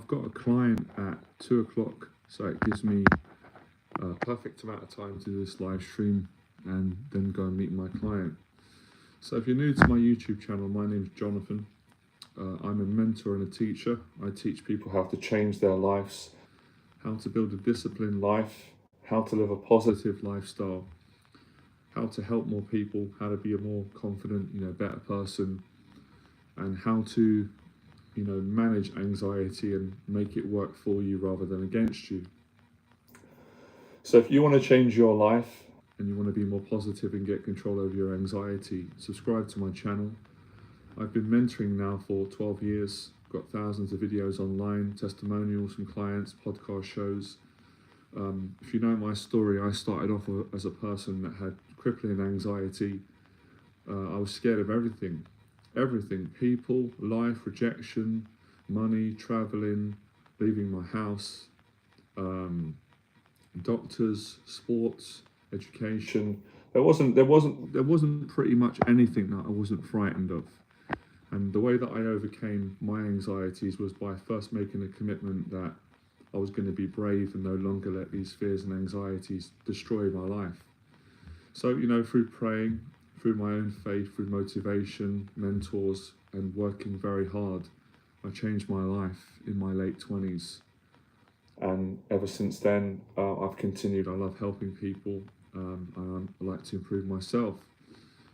I've got a client at 2 o'clock, so it gives me a perfect amount of time to do this live stream and then go and meet my client. So if you're new to my YouTube channel, my name's Jonathan. I'm a mentor and a teacher. I teach people how to change their lives, how to build a disciplined life, how to live a positive lifestyle, how to help more people, how to be a more confident, better person, and how to, manage anxiety and make it work for you rather than against you. So if you want to change your life and you want to be more positive and get control over your anxiety, subscribe to my channel. I've been mentoring now for 12 years, got thousands of videos online, testimonials from clients, podcast shows. If you know my story, I started off as a person that had crippling anxiety. I was scared of everything, people, life, rejection, money, traveling, leaving my house, doctors, sports, education. There wasn't pretty much anything that I wasn't frightened of. And the way that I overcame my anxieties was by first making a commitment that I was going to be brave and no longer let these fears and anxieties destroy my life. So, through praying, through my own faith, through motivation, mentors, and working very hard, I changed my life in my late 20s. And ever since then, I've continued. I love helping people, and I like to improve myself.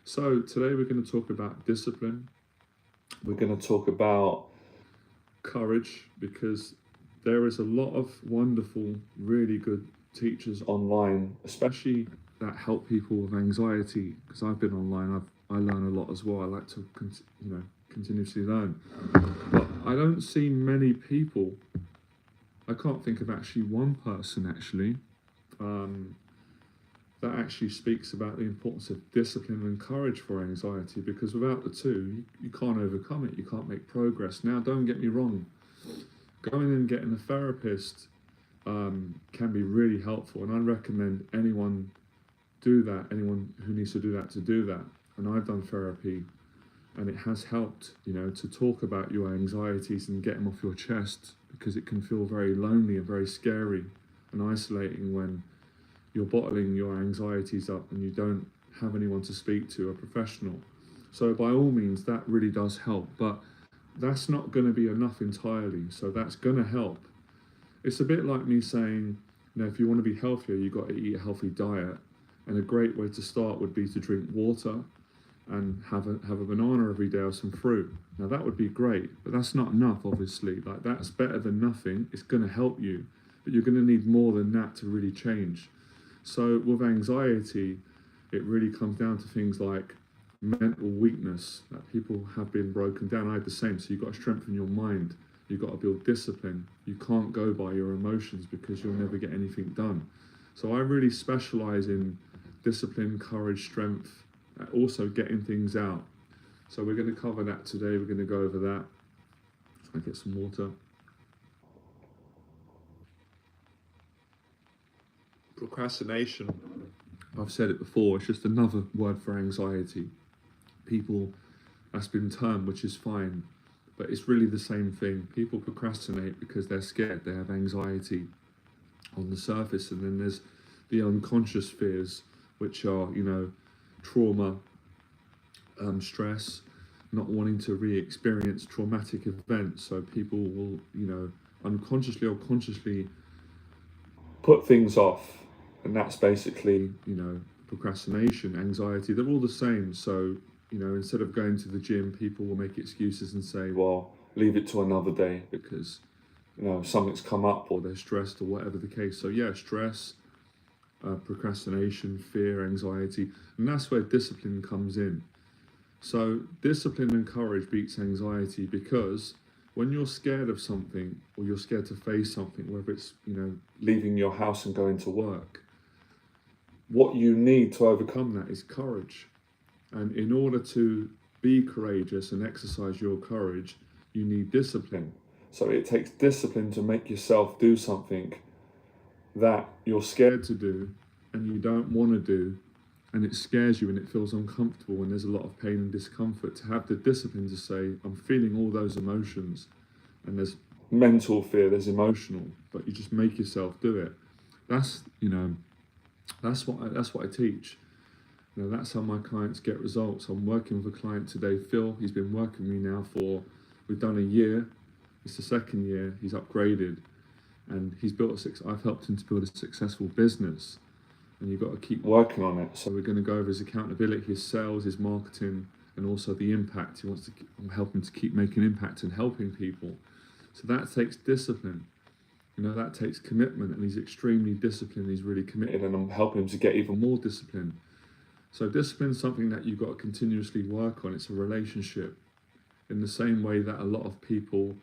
So today we're going to talk about discipline. We're going to talk about courage, because there is a lot of wonderful, really good teachers online, especially that help people with anxiety. Because I've been online, I learn a lot as well. I like to continuously learn, but I don't see many people. I can't think of actually one person that actually speaks about the importance of discipline and courage for anxiety, because without the two, you can't overcome it, you can't make progress. Now, don't get me wrong, going and getting a therapist can be really helpful, and I recommend anyone anyone who needs to do that. And I've done therapy, and it has helped, to talk about your anxieties and get them off your chest, because it can feel very lonely and very scary and isolating when you're bottling your anxieties up and you don't have anyone to speak to, a professional. So by all means, that really does help, but that's not going to be enough entirely. So that's going to help. It's a bit like me saying, if you want to be healthier, you've got to eat a healthy diet. And a great way to start would be to drink water and have a banana every day or some fruit. Now that would be great, but that's not enough, obviously. Like, that's better than nothing. It's going to help you, but you're going to need more than that to really change. So with anxiety, it really comes down to things like mental weakness, that people have been broken down. I had the same. So you've got to strengthen your mind. You've got to build discipline. You can't go by your emotions, because you'll never get anything done. So I really specialize in discipline, courage, strength, also getting things out. So we're going to cover that today. We're going to go over that. Try and get some water. Procrastination, I've said it before, it's just another word for anxiety. People, that's been termed, which is fine, but it's really the same thing. People procrastinate because they're scared, they have anxiety on the surface, and then there's the unconscious fears, which are, trauma, stress, not wanting to re-experience traumatic events. So people will, unconsciously or consciously put things off. And that's basically, procrastination, anxiety, they're all the same. So, instead of going to the gym, people will make excuses and say, well, leave it to another day because, something's come up, or they're stressed, or whatever the case. So yeah, stress, procrastination, fear, anxiety, and that's where discipline comes in. So discipline and courage beats anxiety, because when you're scared of something, or you're scared to face something, whether it's, leaving your house and going to work, what you need to overcome that is courage. And in order to be courageous and exercise your courage, you need discipline. So it takes discipline to make yourself do something that you're scared to do and you don't want to do, and it scares you and it feels uncomfortable and there's a lot of pain and discomfort. To have the discipline to say, I'm feeling all those emotions, and there's mental fear, there's emotional, but you just make yourself do it. That's, that's what I teach. That's how my clients get results. I'm working with a client today, Phil. He's been working with me now we've done a year. It's the second year. He's upgraded, and I've helped him to build a successful business. And you've got to keep working on it. So we're going to go over his accountability, his sales, his marketing, and also the impact. He wants to help him to keep making impact and helping people. So that takes discipline. That takes commitment, and he's extremely disciplined. He's really committed, and I'm helping him to get even more discipline. So discipline is something that you've got to continuously work on. It's a relationship. In the same way that a lot of people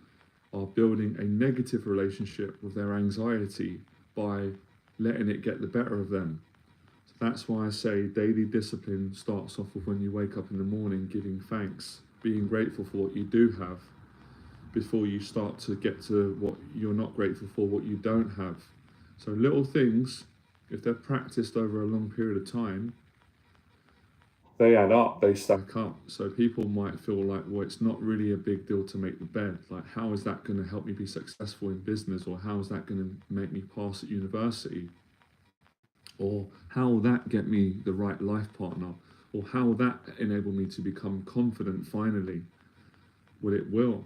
are building a negative relationship with their anxiety by letting it get the better of them. So that's why I say daily discipline starts off with when you wake up in the morning, giving thanks, being grateful for what you do have, before you start to get to what you're not grateful for, what you don't have. So little things, if they're practiced over a long period of time, they add up, they stack up. So people might feel like, well, it's not really a big deal to make the bed. Like, how is that going to help me be successful in business? Or how is that going to make me pass at university? Or how will that get me the right life partner? Or how will that enable me to become confident finally? Well, it will.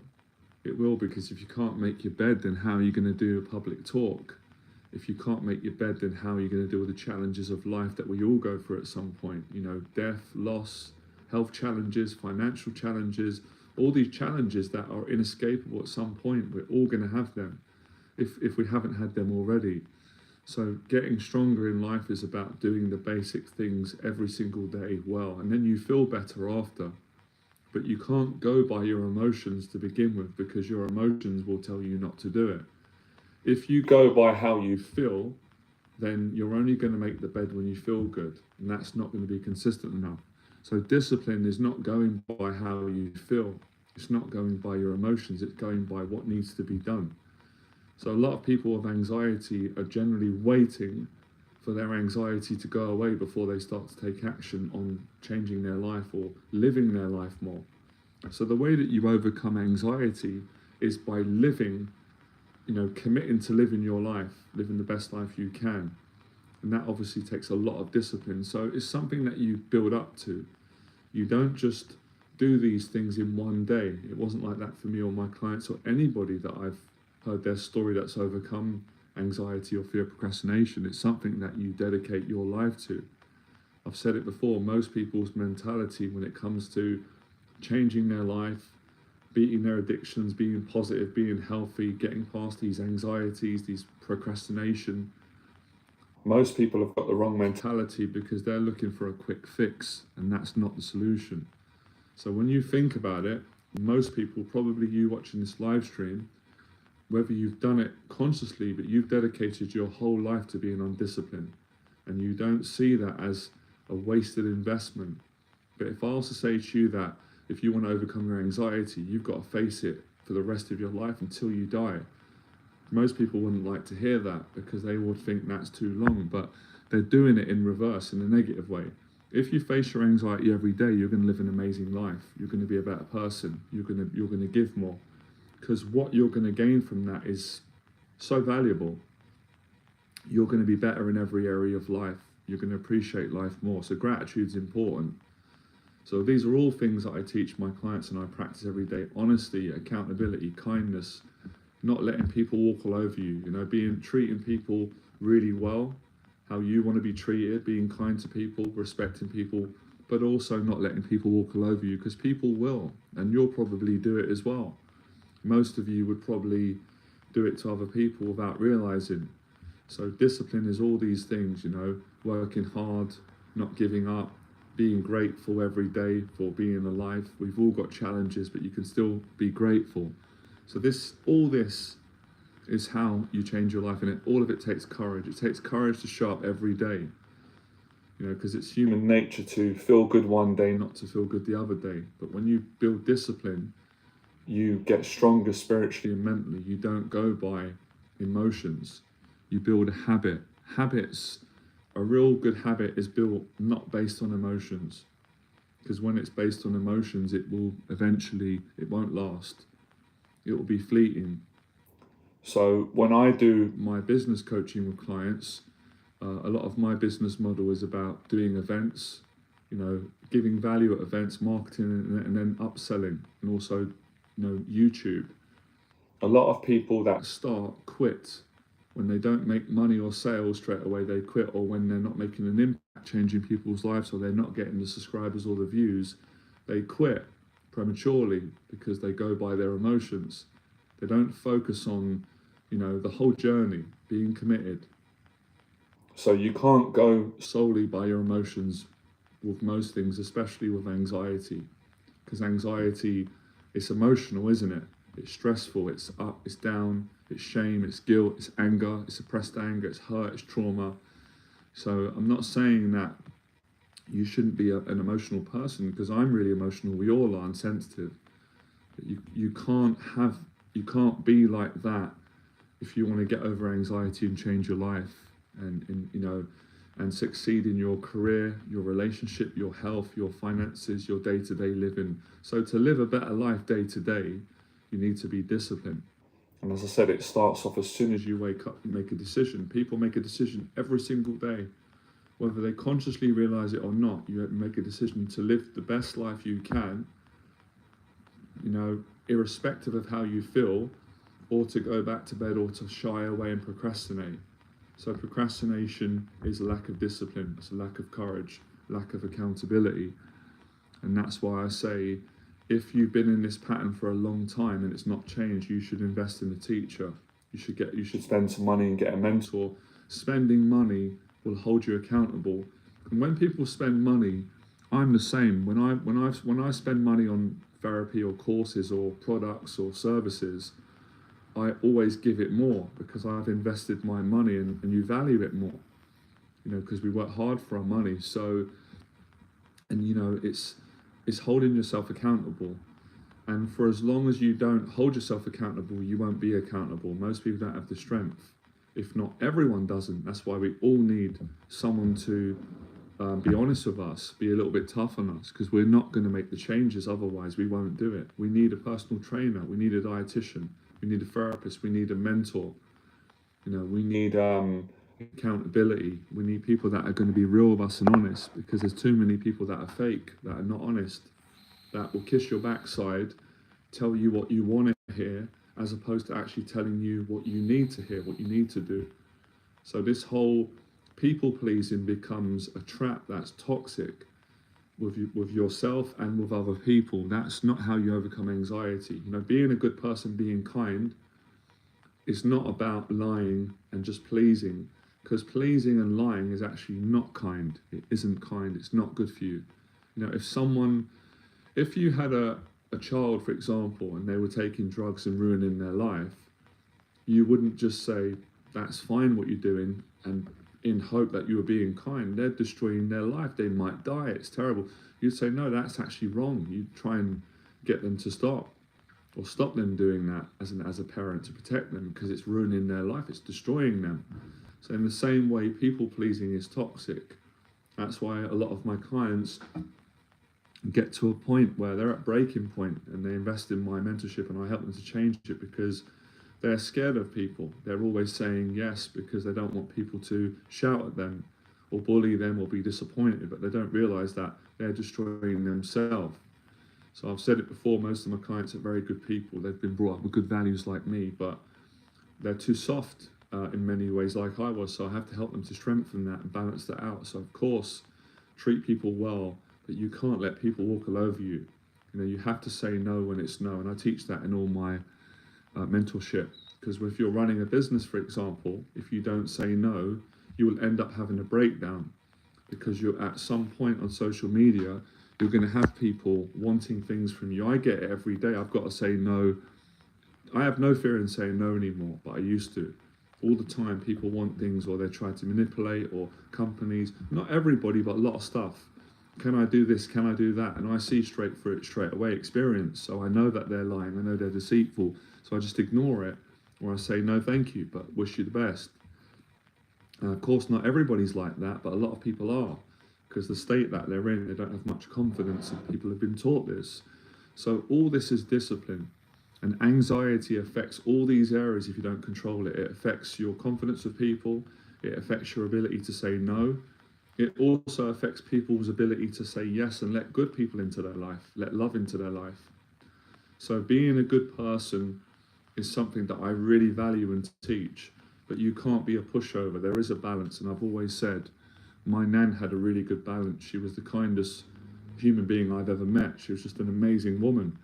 It will, because if you can't make your bed, then how are you going to do a public talk? If you can't make your bed, then how are you going to deal with the challenges of life that we all go through at some point? Death, loss, health challenges, financial challenges, all these challenges that are inescapable at some point. We're all going to have them if we haven't had them already. So getting stronger in life is about doing the basic things every single day well, and then you feel better after. But you can't go by your emotions to begin with, because your emotions will tell you not to do it. If you go by how you feel, then you're only going to make the bed when you feel good, and that's not going to be consistent enough. So discipline is not going by how you feel. It's not going by your emotions. It's going by what needs to be done. So a lot of people with anxiety are generally waiting for their anxiety to go away before they start to take action on changing their life or living their life more. So the way that you overcome anxiety is by living, committing to living your life, living the best life you can. And that obviously takes a lot of discipline. So it's something that you build up to. You don't just do these things in one day. It wasn't like that for me or my clients or anybody that I've heard their story that's overcome anxiety or fear, procrastination. It's something that you dedicate your life to. I've said it before, most people's mentality when it comes to changing their life, beating their addictions, being positive, being healthy, getting past these anxieties, these procrastination, most people have got the wrong mentality because they're looking for a quick fix, and that's not the solution. So when you think about it, most people, probably you watching this live stream, whether you've done it consciously, but you've dedicated your whole life to being undisciplined, and you don't see that as a wasted investment. But if I also say to you that if you want to overcome your anxiety, you've got to face it for the rest of your life until you die. Most people wouldn't like to hear that because they would think that's too long, but they're doing it in reverse, in a negative way. If you face your anxiety every day, you're going to live an amazing life. You're going to be a better person. You're going to give more, because what you're going to gain from that is so valuable. You're going to be better in every area of life. You're going to appreciate life more. So gratitude's important. So these are all things that I teach my clients and I practice every day. Honesty, accountability, kindness, not letting people walk all over you, treating people really well, how you want to be treated, being kind to people, respecting people, but also not letting people walk all over you, because people will, and you'll probably do it as well. Most of you would probably do it to other people without realizing. So discipline is all these things, working hard, not giving up, being grateful every day for being alive. We've all got challenges, but you can still be grateful. So all this is how you change your life, and all of it takes courage. It takes courage to show up every day, because it's human nature to feel good one day, not to feel good the other day. But when you build discipline, you get stronger spiritually and mentally. You don't go by emotions. You build a habit. A real good habit is built not based on emotions, because when it's based on emotions, it won't last. It will be fleeting. So when I do my business coaching with clients, a lot of my business model is about doing events, giving value at events, marketing, and then upselling, and also, YouTube. A lot of people that start quit when they don't make money or sales straight away. They quit, or when they're not making an impact changing people's lives, or they're not getting the subscribers or the views, they quit prematurely because they go by their emotions. They don't focus on, the whole journey, being committed. So you can't go solely by your emotions with most things, especially with anxiety, because anxiety, it's emotional, isn't it? It's stressful, it's up, it's down, it's shame, it's guilt, it's anger, it's suppressed anger, it's hurt, it's trauma. So I'm not saying that you shouldn't be an emotional person, because I'm really emotional. We all are, and sensitive. But you can't be like that if you want to get over anxiety and change your life, and succeed in your career, your relationship, your health, your finances, your day-to-day living. So to live a better life day to day, you need to be disciplined. And as I said, it starts off as soon as you wake up, you make a decision. People make a decision every single day, whether they consciously realize it or not. You make a decision to live the best life you can, irrespective of how you feel, or to go back to bed, or to shy away and procrastinate. So procrastination is a lack of discipline, it's a lack of courage, lack of accountability. And that's why I say, if you've been in this pattern for a long time and it's not changed, you should invest in a teacher. You should spend some money and get a mentor. Spending money will hold you accountable. And when people spend money, I'm the same. When I spend money on therapy or courses or products or services, I always give it more, because I've invested my money, and you value it more, because we work hard for our money. So, and it's holding yourself accountable. And for as long as you don't hold yourself accountable, you won't be accountable. Most people don't have the strength. If not, everyone doesn't. That's why we all need someone to be honest with us, be a little bit tough on us, because we're not going to make the changes. Otherwise, we won't do it. We need a personal trainer. We need a dietitian. We need a therapist. We need a mentor. We need accountability. We need people that are going to be real with us and honest, because there's too many people that are fake, that are not honest, that will kiss your backside, tell you what you want to hear, as opposed to actually telling you what you need to hear, what you need to do. So this whole people pleasing becomes a trap that's toxic with yourself and with other people. That's not how you overcome anxiety. Being a good person, being kind, is not about lying and just pleasing, because pleasing and lying is actually not kind. It isn't kind. It's not good for you. If you had a child, for example, and they were taking drugs and ruining their life, you wouldn't just say, that's fine what you're doing, and in hope that you were being kind. They're destroying their life. They might die. It's terrible. You'd say, no, that's actually wrong. You'd try and get them to stop, or stop them doing that as a parent, to protect them, because it's ruining their life. It's destroying them. So in the same way, people pleasing is toxic. That's why a lot of my clients get to a point where they're at breaking point, and they invest in my mentorship, and I help them to change it, because they're scared of people. They're always saying yes because they don't want people to shout at them or bully them or be disappointed, but they don't realize that they're destroying themselves. So I've said it before, most of my clients are very good people. They've been brought up with good values like me, but they're too soft in many ways, like I was. So I have to help them to strengthen that and balance that out. So of course, treat people well, but you can't let people walk all over you. You have to say no when it's no. And I teach that in all my mentorship, because if you're running a business, for example, if you don't say no, you will end up having a breakdown, because you're at some point on social media, you're going to have people wanting things from you. I get it every day. I've got to say no. I have no fear in saying no anymore, but I used to. All the time, people want things, or they try to manipulate, or companies, not everybody, but a lot of stuff. Can I do this? Can I do that? And I see straight through it straight away, experience. So I know that they're lying. I know they're deceitful. So I just ignore it, or I say, no, thank you, but wish you the best. Of course, not everybody's like that, but a lot of people are, because the state that they're in, they don't have much confidence, and people have been taught this. So all this is discipline. And anxiety affects all these areas if you don't control it. It affects your confidence with people, it affects your ability to say no. It also affects people's ability to say yes and let good people into their life, let love into their life. So being a good person is something that I really value and teach, but you can't be a pushover. There is a balance, and I've always said my nan had a really good balance. She was the kindest human being I've ever met. She was just an amazing woman.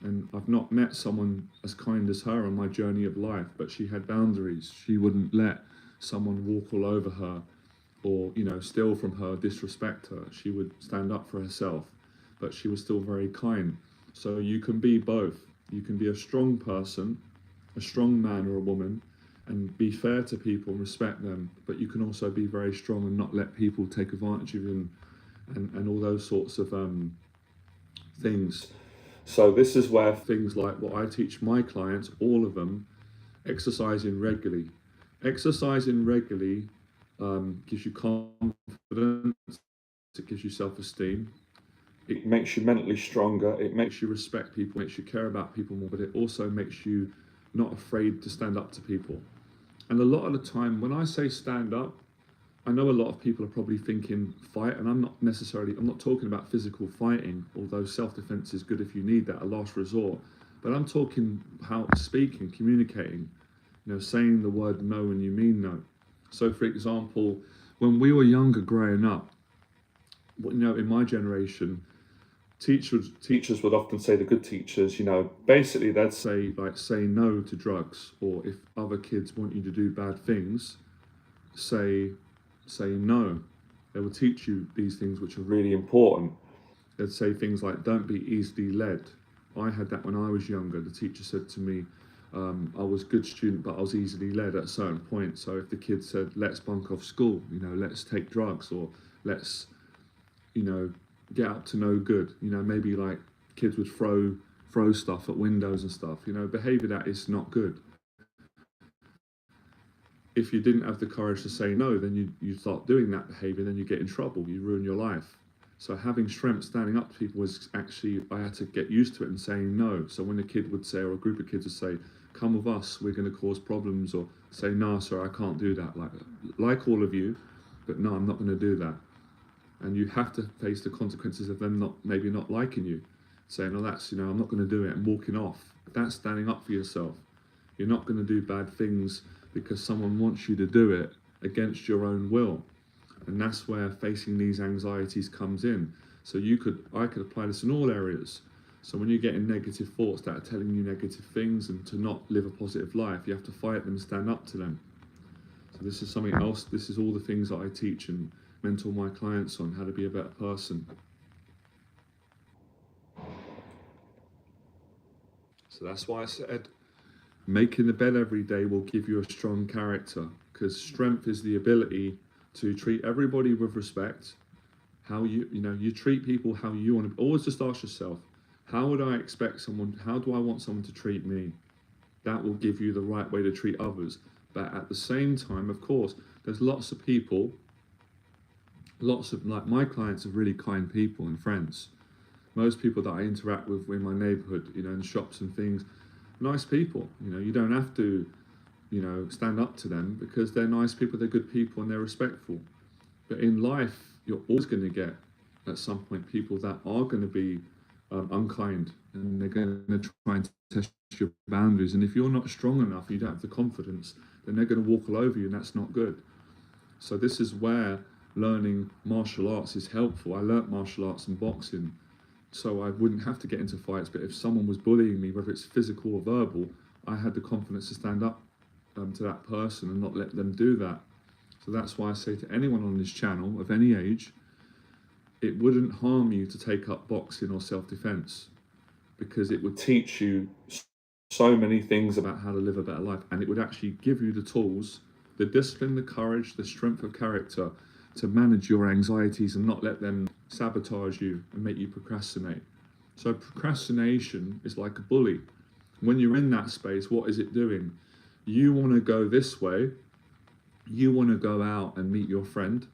And I've not met someone as kind as her on my journey of life, but she had boundaries. She wouldn't let someone walk all over her or, steal from her, disrespect her. She would stand up for herself, but she was still very kind. So you can be both. You can be a strong person, a strong man or a woman, and be fair to people and respect them, but you can also be very strong and not let people take advantage of you and all those sorts of things. So this is where things like what I teach my clients, all of them, exercising regularly. Exercising regularly gives you confidence, it gives you self-esteem, it makes you mentally stronger, it makes you respect people, makes you care about people more, but it also makes you not afraid to stand up to people. And a lot of the time when I say stand up, I know a lot of people are probably thinking fight, and I'm not talking about physical fighting, although self-defense is good if you need that, a last resort. But I'm talking how speaking, communicating, saying the word no when you mean no. So for example, when we were younger growing up, in my generation, teachers would often say, the good teachers, basically they'd say no to drugs, or if other kids want you to do bad things, say no. They will teach you these things which are really important. They'd say things like, don't be easily led. I had that when I was younger. The teacher said to me, I was a good student, but I was easily led at a certain point. So if the kid said, let's bunk off school, let's take drugs, or let's, get up to no good, maybe like kids would throw stuff at windows and stuff, behavior that is not good. If you didn't have the courage to say no, then you start doing that behavior, then you get in trouble, you ruin your life. So having strength, standing up to people, was actually, I had to get used to it and saying no. So when a kid would say, or a group of kids would say, come with us, we're going to cause problems, or say, no, sir, I can't do that, like all of you, but no, I'm not going to do that. And you have to face the consequences of them maybe not liking you, saying, oh, that's, I'm not going to do it, and walking off. That's standing up for yourself. You're not going to do bad things because someone wants you to do it against your own will. And that's where facing these anxieties comes in. So I could apply this in all areas. So when you're getting negative thoughts that are telling you negative things and to not live a positive life, you have to fight them and stand up to them. So this is something else. This is all the things that I teach and mentor my clients on, how to be a better person. So that's why I said making the bed every day will give you a strong character, because strength is the ability to treat everybody with respect. How you treat people how you want to. Always just ask yourself, how do I want someone to treat me? That will give you the right way to treat others. But at the same time, of course, there's lots of people, like my clients are really kind people and friends. Most people that I interact with in my neighborhood, in shops and things, nice people. You don't have to, stand up to them, because they're nice people, they're good people, and they're respectful. But in life, you're always going to get, at some point, people that are going to be unkind, and they're going to try and test your boundaries. And if you're not strong enough, you don't have the confidence, then they're going to walk all over you, and that's not good. So this is where learning martial arts is helpful. I learnt martial arts and boxing, so I wouldn't have to get into fights. But if someone was bullying me, whether it's physical or verbal, I had the confidence to stand up to that person and not let them do that. So that's why I say to anyone on this channel of any age, it wouldn't harm you to take up boxing or self-defense, because it would teach you so many things about how to live a better life, and it would actually give you the tools, the discipline, the courage, the strength of character to manage your anxieties and not let them sabotage you and make you procrastinate. So procrastination is like a bully. When you're in that space, what is it doing? You want to go this way, you want to go out and meet your friend,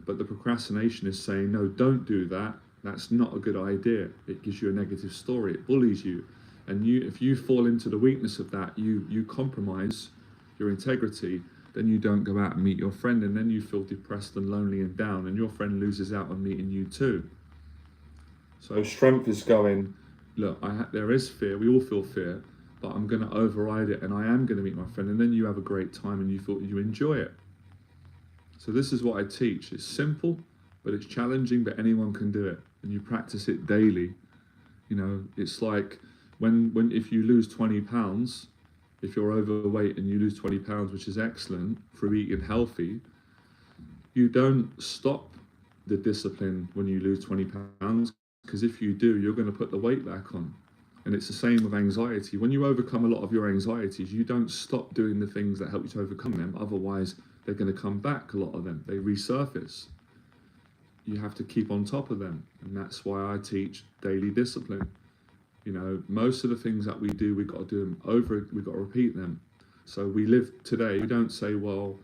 but the procrastination is saying, no, don't do that. That's not a good idea. It gives you a negative story. It bullies you. And if you fall into the weakness of that, you compromise your integrity, then you don't go out and meet your friend, and then you feel depressed and lonely and down, and your friend loses out on meeting you too. So strength is going, look, there is fear, we all feel fear, but I'm going to override it, and I am going to meet my friend, and then you have a great time and you enjoy it. So this is what I teach. It's simple, but it's challenging, but anyone can do it, and you practice it daily. You know, it's like if you lose 20 pounds, if you're overweight and you lose 20 pounds, which is excellent through eating healthy, you don't stop the discipline when you lose 20 pounds, because if you do, you're going to put the weight back on. And it's the same with anxiety. When you overcome a lot of your anxieties, you don't stop doing the things that help you to overcome them. Otherwise, they're going to come back, a lot of them. They resurface. You have to keep on top of them. And that's why I teach daily discipline. You know, most of the things that we do, we've got to do them over, we've got to repeat them. So we live today, we don't say, well,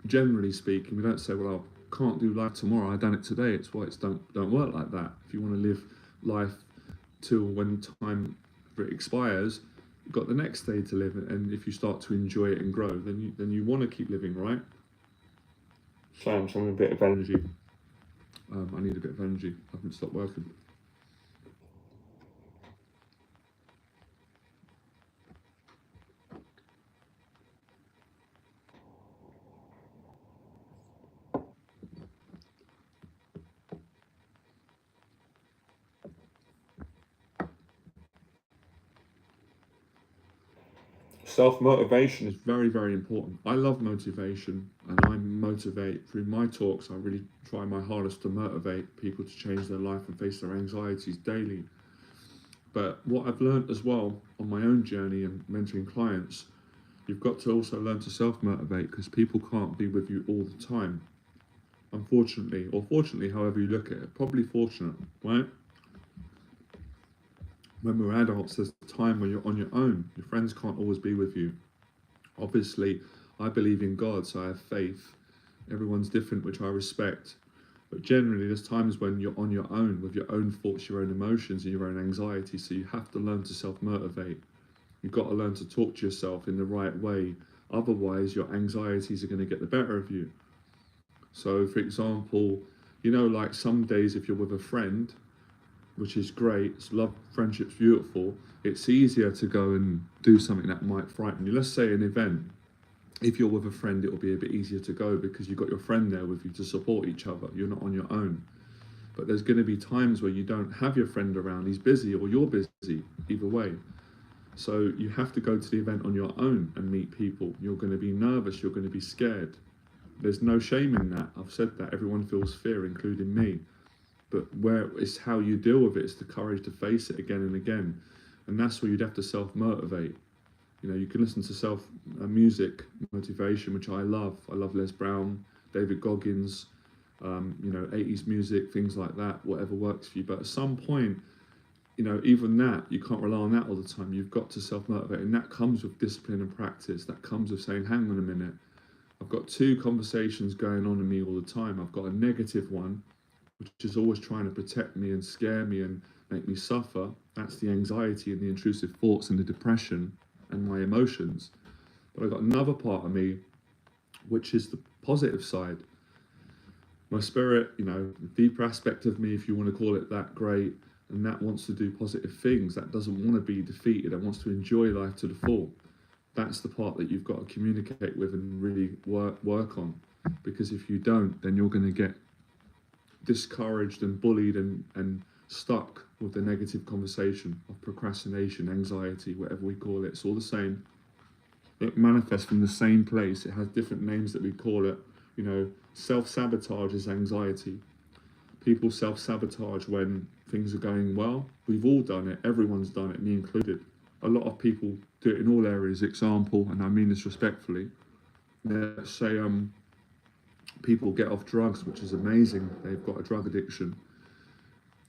generally speaking, we don't say, well, I can't do life tomorrow, I've done it today. It's why don't work like that. If you want to live life till when time expires, you've got the next day to live, and if you start to enjoy it and grow, then you want to keep living, right? So I'm having a bit of energy. I need a bit of energy. I haven't stopped working. Self-motivation is very, very important. I love motivation, and I motivate through my talks. I really try my hardest to motivate people to change their life and face their anxieties daily. But what I've learned as well on my own journey and mentoring clients, you've got to also learn to self-motivate, because people can't be with you all the time. Unfortunately, or fortunately, however you look at it, probably fortunate, right? When we're adults, there's a time when you're on your own. Your friends can't always be with you. Obviously, I believe in God, so I have faith. Everyone's different, which I respect. But generally, there's times when you're on your own with your own thoughts, your own emotions, and your own anxiety. So you have to learn to self-motivate. You've got to learn to talk to yourself in the right way. Otherwise, your anxieties are going to get the better of you. So, for example, you know, like some days if you're with a friend, which is great, love, friendship's beautiful, it's easier to go and do something that might frighten you. Let's say an event. If you're with a friend, it'll be a bit easier to go because you've got your friend there with you to support each other. You're not on your own. But there's going to be times where you don't have your friend around. He's busy or you're busy, either way. So you have to go to the event on your own and meet people. You're going to be nervous. You're going to be scared. There's no shame in that. I've said that. Everyone feels fear, including me. But where it's how you deal with it, it's the courage to face it again and again. And that's where you'd have to self-motivate. You know, you can listen to music motivation, which I love. I love Les Brown, David Goggins, you know, 80s music, things like that, whatever works for you. But at some point, you know, even that, you can't rely on that all the time. You've got to self-motivate. And that comes with discipline and practice. That comes with saying, hang on a minute. I've got two conversations going on in me all the time. I've got a negative one, which is always trying to protect me and scare me and make me suffer. That's the anxiety and the intrusive thoughts and the depression and my emotions. But I've got another part of me, which is the positive side. My spirit, you know, the deeper aspect of me, if you want to call it that, great. And that wants to do positive things. That doesn't want to be defeated. That wants to enjoy life to the full. That's the part that you've got to communicate with and really work on. Because if you don't, then you're going to get discouraged and bullied and stuck with the negative conversation of procrastination, anxiety, whatever we call it. It's all the same. It manifests from the same place. It has different names that we call it. You know, self-sabotage is anxiety. People self-sabotage when things are going well. We've all done it. Everyone's done it, me included. A lot of people do it in all areas. Example, and I mean this respectfully. Let's say people get off drugs, which is amazing. They've got a drug addiction,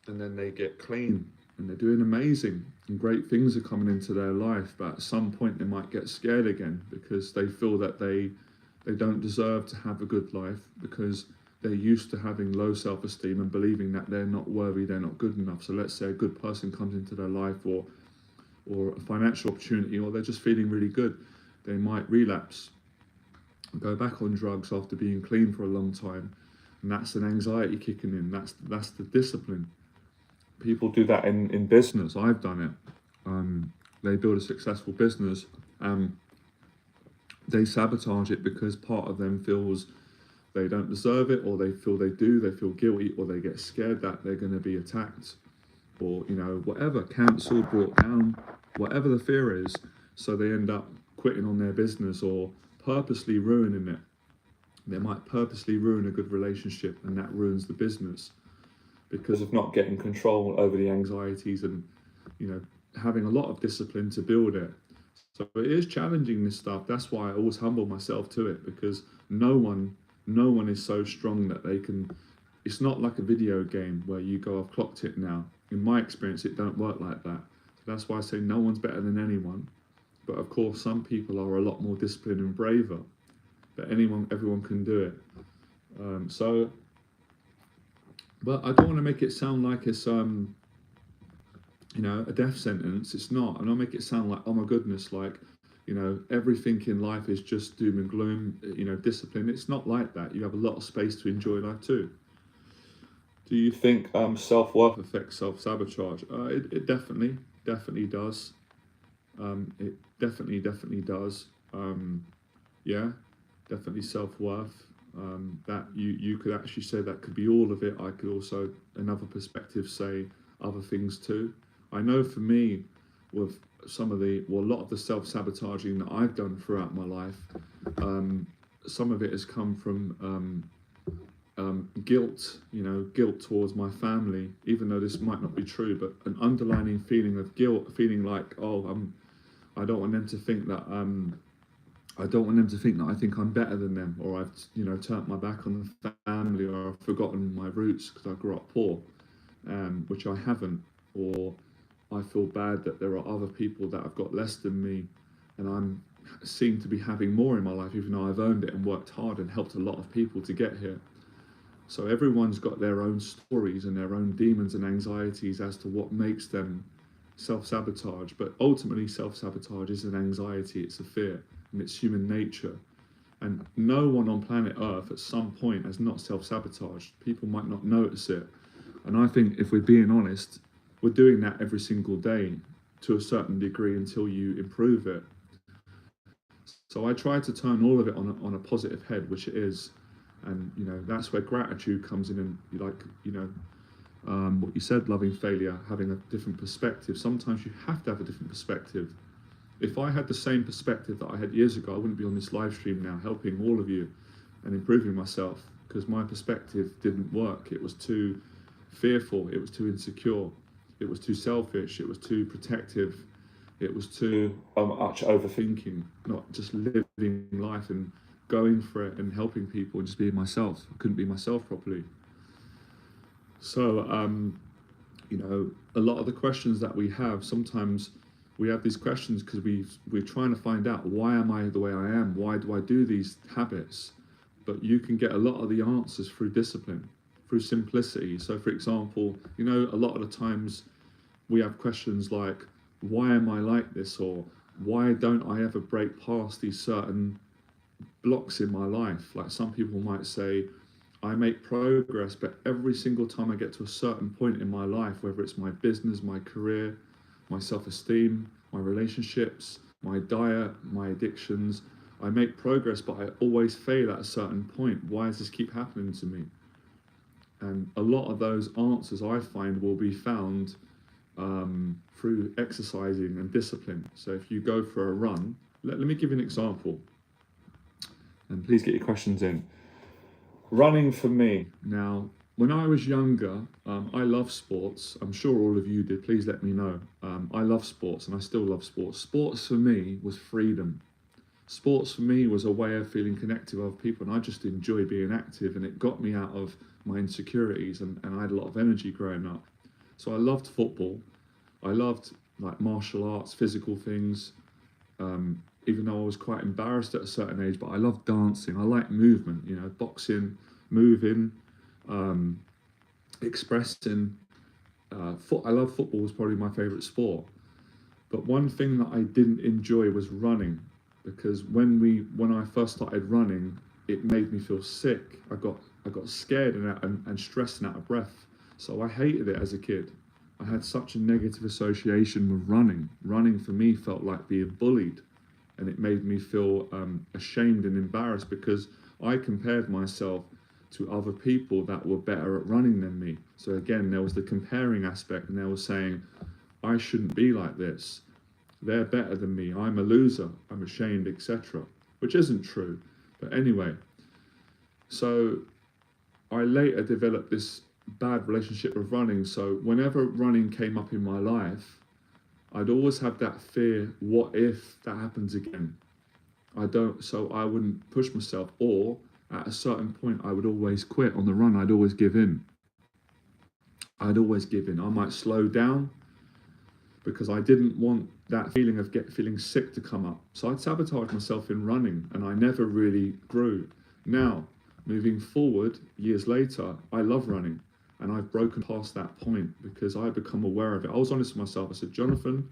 and then they get clean, and they're doing amazing, and great things are coming into their life. But at some point, they might get scared again because they feel that they don't deserve to have a good life because they're used to having low self-esteem and believing that they're not worthy, they're not good enough. So let's say a good person comes into their life, or or a financial opportunity, or they're just feeling really good. They might relapse, go back on drugs after being clean for a long time, and that's an anxiety kicking in. That's the discipline. People do that in business. I've done it. They build a successful business, they sabotage it because part of them feels they don't deserve it, or they feel they do, they feel guilty, or they get scared that they're going to be attacked, or whatever, cancelled, brought down, whatever the fear is. So they end up quitting on their business or purposely ruining it. They might purposely ruin a good relationship, and that ruins the business because of not getting control over the anxieties and having a lot of discipline to build it. So it is challenging, this stuff. That's why I always humble myself to it, because no one is so strong that they can. It's not like a video game where you go, I've clocked it now. In my experience, it don't work like that. So that's why I say no one's better than anyone. But of course, some people are a lot more disciplined and braver. But everyone can do it. But I don't want to make it sound like it's a death sentence. It's not. And I'll make it sound like, oh my goodness, like, everything in life is just doom and gloom, discipline. It's not like that. You have a lot of space to enjoy life too. Do you think self-worth affects self-sabotage? It definitely does. It definitely does. Yeah, definitely self-worth. That you could actually say that could be all of it. I could also, another perspective, say other things too. I know for me, with a lot of the self-sabotaging that I've done throughout my life, some of it has come from guilt, guilt towards my family, even though this might not be true, but an underlying feeling of guilt, feeling like, I don't want them to think that I think I'm better than them, or I've turned my back on the family, or I've forgotten my roots because I grew up poor, which I haven't, or I feel bad that there are other people that have got less than me, and seem to be having more in my life, even though I've earned it and worked hard and helped a lot of people to get here. So everyone's got their own stories and their own demons and anxieties as to what makes them self-sabotage. But ultimately, self-sabotage is an anxiety, it's a fear, and it's human nature. And no one on planet Earth at some point has not self-sabotaged. People might not notice it. And I think if we're being honest, we're doing that every single day to a certain degree until you improve it. So I try to turn all of it on a positive head, which it is. And that's where gratitude comes in, and what you said, loving failure, having a different perspective. Sometimes you have to have a different perspective. If I had the same perspective that I had years ago, I wouldn't be on this live stream now helping all of you and improving myself, because my perspective didn't work. It was too fearful, it was too insecure, it was too selfish, it was too protective, it was too much overthinking, not just living life and going for it and helping people and just being myself. I couldn't be myself properly. So, a lot of the questions that we have, sometimes we have these questions because we're trying to find out, why am I the way I am? Why do I do these habits? But you can get a lot of the answers through discipline, through simplicity. So, for example, a lot of the times we have questions like, why am I like this? Or why don't I ever break past these certain blocks in my life? Like some people might say, I make progress, but every single time I get to a certain point in my life, whether it's my business, my career, my self-esteem, my relationships, my diet, my addictions, I make progress, but I always fail at a certain point. Why does this keep happening to me? And a lot of those answers, I find, will be found through exercising and discipline. So if you go for a run, let me give you an example, and please get your questions in. Running for me. Now, when I was younger, I love sports. I'm sure all of you did. Please let me know. I love sports, and I still love sports. Sports for me was freedom. Sports for me was a way of feeling connected with other people, and I just enjoy being active, and it got me out of my insecurities, and I had a lot of energy growing up. So I loved football. I loved like martial arts, physical things, even though I was quite embarrassed at a certain age, but I loved dancing. I like movement, boxing, moving, expressing. I love football, was probably my favourite sport. But one thing that I didn't enjoy was running, because when I first started running, it made me feel sick. I got scared and stressed and out of breath. So I hated it as a kid. I had such a negative association with running. Running for me felt like being bullied, and it made me feel ashamed and embarrassed because I compared myself to other people that were better at running than me. So again, there was the comparing aspect, and they were saying, I shouldn't be like this. They're better than me. I'm a loser. I'm ashamed, etc. Which isn't true. But anyway, so I later developed this bad relationship with running. So whenever running came up in my life, I'd always have that fear, what if that happens again? So I wouldn't push myself, or at a certain point I would always quit on the run. I'd always give in. I might slow down because I didn't want that feeling of feeling sick to come up. So I'd sabotage myself in running, and I never really grew. Now, moving forward, years later, I love running, and I've broken past that point because I become aware of it. I was honest with myself. I said, Jonathan,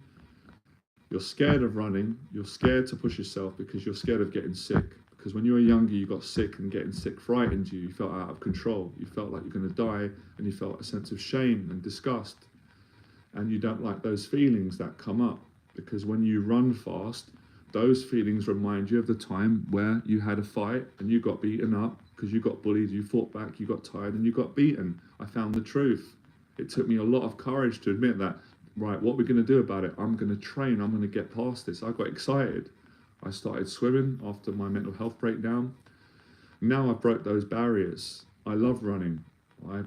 you're scared of running. You're scared to push yourself because you're scared of getting sick. Because when you were younger, you got sick, and getting sick frightened you. You felt out of control. You felt like you're going to die, and you felt a sense of shame and disgust. And you don't like those feelings that come up, because when you run fast, those feelings remind you of the time where you had a fight and you got beaten up because you got bullied, you fought back, you got tired, and you got beaten. I found the truth. It took me a lot of courage to admit that, right, what we're going to do about it? I'm going to train, I'm going to get past this. I got excited. I started swimming after my mental health breakdown. Now I've broke those barriers. I love running.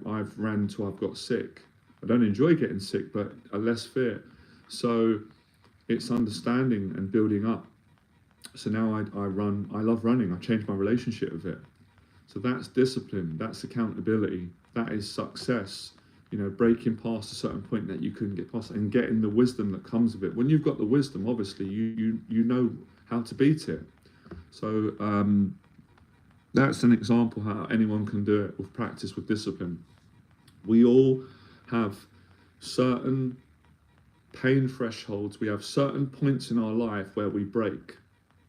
I've ran till I've got sick. I don't enjoy getting sick, but I less fear. So it's understanding and building up. So now I run, I love running. I changed my relationship with it. So that's discipline, that's accountability, that is success. You know, breaking past a certain point that you couldn't get past, and getting the wisdom that comes with it. When you've got the wisdom, obviously you know how to beat it. So that's an example how anyone can do it with practice, with discipline. We all have certain pain thresholds. We have certain points in our life where we break,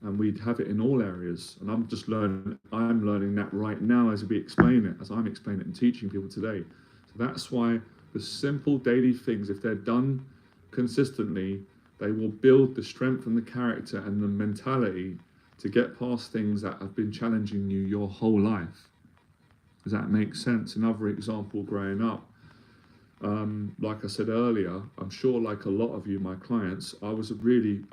and we'd have it in all areas. And I'm learning that right now as we explain it, as I'm explaining it and teaching people today. So that's why the simple daily things, if they're done consistently, they will build the strength and the character and the mentality to get past things that have been challenging you your whole life. Does that make sense? Another example, growing up, like I said earlier, I'm sure like a lot of you, my clients, I was a really,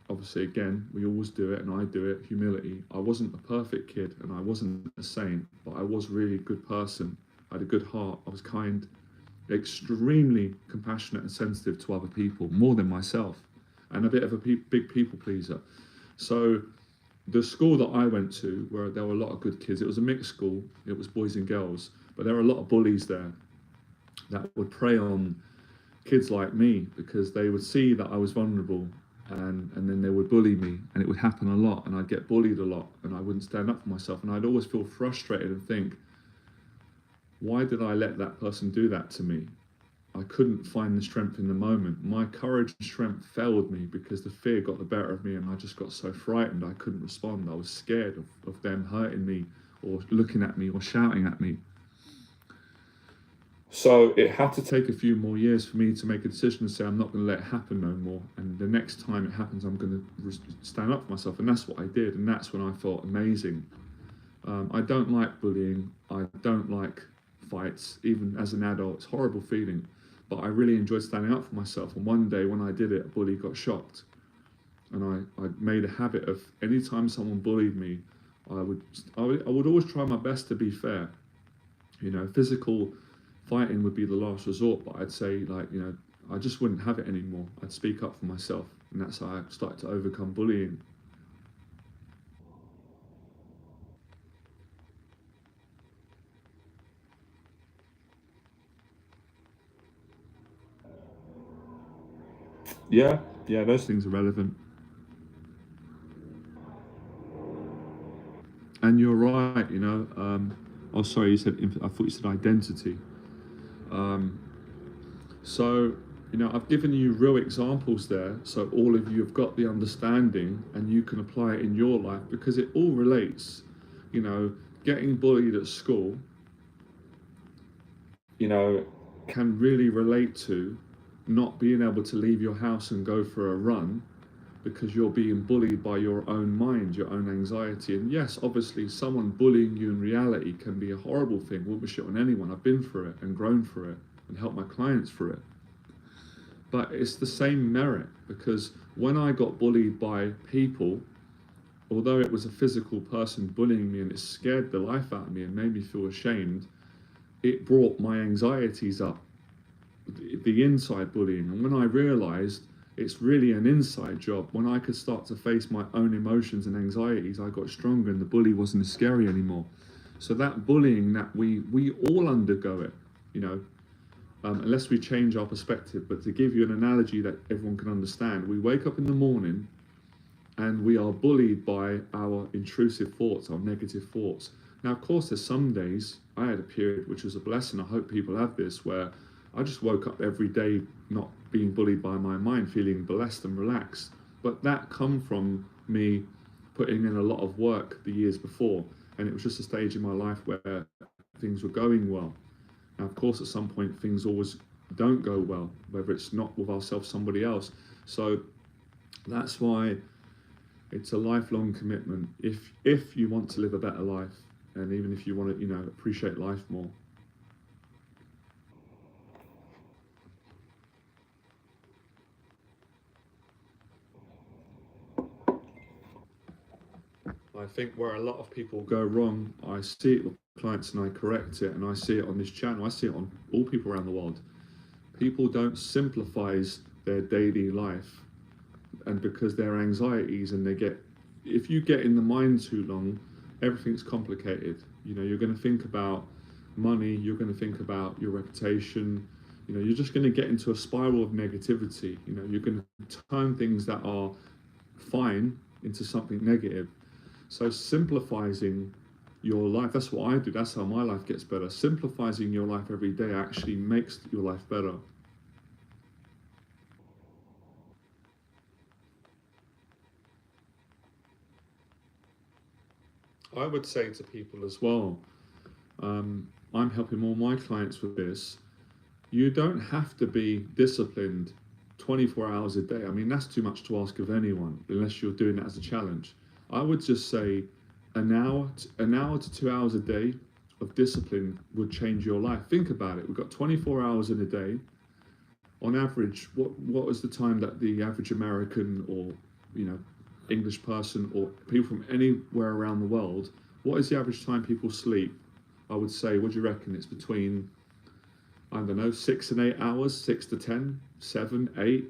obviously again, we always do it and I do it, humility. I wasn't a perfect kid and I wasn't a saint, but I was really a good person. I had a good heart, I was kind, extremely compassionate and sensitive to other people, more than myself, and a bit of a big people pleaser. So the school that I went to, where there were a lot of good kids, it was a mixed school, it was boys and girls, but there were a lot of bullies there that would prey on kids like me because they would see that I was vulnerable, and then they would bully me, and it would happen a lot, and I'd get bullied a lot, and I wouldn't stand up for myself, and I'd always feel frustrated and think, why did I let that person do that to me? I couldn't find the strength in the moment. My courage and strength failed me because the fear got the better of me, and I just got so frightened I couldn't respond. I was scared of them hurting me or looking at me or shouting at me. So it had to take a few more years for me to make a decision to say I'm not going to let it happen no more, and the next time it happens I'm going to stand up for myself, and that's what I did, and that's when I felt amazing. I don't like bullying, I don't like fights, even as an adult. It's a horrible feeling, but I really enjoyed standing up for myself. And one day when I did it, a bully got shocked, and I made a habit of, anytime someone bullied me, I would always try my best to be fair. You know, physical fighting would be the last resort, but I'd say, like, you know, I just wouldn't have it anymore. I'd speak up for myself, and that's how I started to overcome bullying. Yeah, yeah, those things are relevant. And you're right, you know. Oh, sorry, I thought you said identity. Um, so You know, I've given you real examples there, so all of you have got the understanding and you can apply it in your life because it all relates. You know, getting bullied at school, you know, can really relate to not being able to leave your house and go for a run because you're being bullied by your own mind, your own anxiety. And yes, obviously, someone bullying you in reality can be a horrible thing. Wouldn't wish it on anyone. I've been through it and grown through it and helped my clients through it. But it's the same merit because when I got bullied by people, although it was a physical person bullying me and it scared the life out of me and made me feel ashamed, it brought my anxieties up, the inside bullying. And when I realized it's really an inside job, when I could start to face my own emotions and anxieties, I got stronger and the bully wasn't as scary anymore. So that bullying, that we all undergo it, you know, unless we change our perspective. But to give you an analogy that everyone can understand, we wake up in the morning and we are bullied by our intrusive thoughts, our negative thoughts. Now, of course, there's some days, I had a period which was a blessing, I hope people have this, where I just woke up every day not being bullied by my mind, feeling blessed and relaxed. But that come from me putting in a lot of work the years before, and it was just a stage in my life where things were going well. Now, of course, at some point, things always don't go well, whether it's not with ourselves, somebody else. So that's why it's a lifelong commitment. If you want to live a better life, and even if you want to, you know, appreciate life more. I think where a lot of people go wrong, I see it with clients and I correct it, and I see it on this channel, I see it on all people around the world. People don't simplify their daily life, and because their anxieties, and if you get in the mind too long, everything's complicated. You know, you're going to think about money, you're going to think about your reputation, you know, you're just going to get into a spiral of negativity. You know, you're going to turn things that are fine into something negative. So simplifying your life, that's what I do, that's how my life gets better. Simplifying your life every day actually makes your life better. I would say to people as well, I'm helping all my clients with this. You don't have to be disciplined 24 hours a day. I mean, that's too much to ask of anyone, unless you're doing it as a challenge. I would just say an hour to 2 hours a day of discipline would change your life. Think about it. We've got 24 hours in a day. On average, what is the time that the average American or, you know, English person or people from anywhere around the world, what is the average time people sleep? I would say, what do you reckon? It's between, I don't know, 6 and 8 hours, 6 to 10, 7, 8.